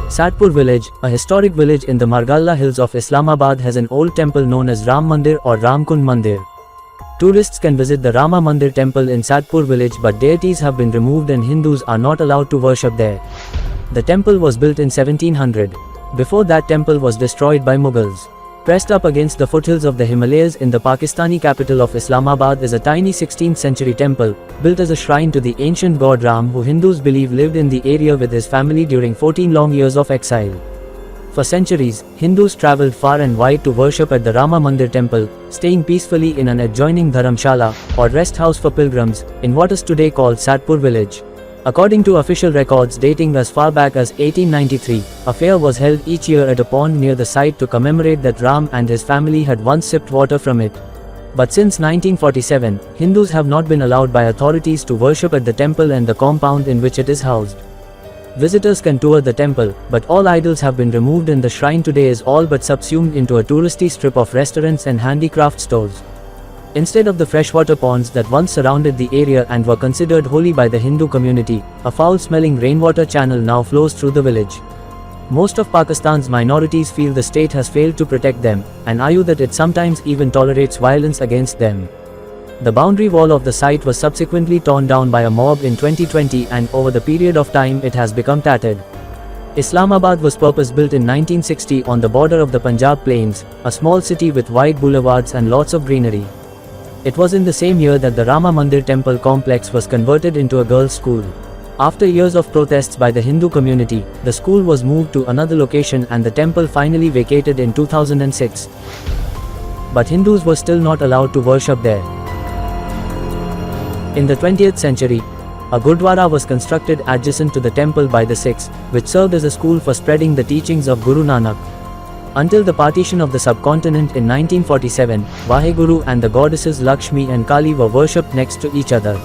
Saidpur Village, a historic village in the Margalla Hills of Islamabad, has an old temple known as Ram Mandir or Ram Kund Mandir. Tourists can visit the Rama Mandir Temple in Saidpur Village, but deities have been removed and Hindus are not allowed to worship there. The temple was built in 1700. Before that, temple was destroyed by Mughals. Pressed up against the foothills of the Himalayas in the Pakistani capital of Islamabad is a tiny 16th century temple, built as a shrine to the ancient god Ram, who Hindus believe lived in the area with his family during 14 long years of exile. For centuries, Hindus travelled far and wide to worship at the Rama Mandir Temple, staying peacefully in an adjoining dharamshala, or rest house for pilgrims, in what is today called Saidpur Village. According to official records dating as far back as 1893, a fair was held each year at a pond near the site to commemorate that Ram and his family had once sipped water from it. But since 1947, Hindus have not been allowed by authorities to worship at the temple and the compound in which it is housed. Visitors can tour the temple, but all idols have been removed and the shrine today is all but subsumed into a touristy strip of restaurants and handicraft stores. Instead of the freshwater ponds that once surrounded the area and were considered holy by the Hindu community, a foul-smelling rainwater channel now flows through the village. Most of Pakistan's minorities feel the state has failed to protect them, and argue that it sometimes even tolerates violence against them. The boundary wall of the site was subsequently torn down by a mob in 2020, and over the period of time it has become tattered. Islamabad was purpose-built in 1960 on the border of the Punjab plains, a small city with wide boulevards and lots of greenery. It was in the same year that the Rama Mandir Temple complex was converted into a girls' school. After years of protests by the Hindu community, the school was moved to another location and the temple finally vacated in 2006. But Hindus were still not allowed to worship there. In the 20th century, a Gurdwara was constructed adjacent to the temple by the Sikhs, which served as a school for spreading the teachings of Guru Nanak. Until the partition of the subcontinent in 1947, Vaheguru and the goddesses Lakshmi and Kali were worshipped next to each other.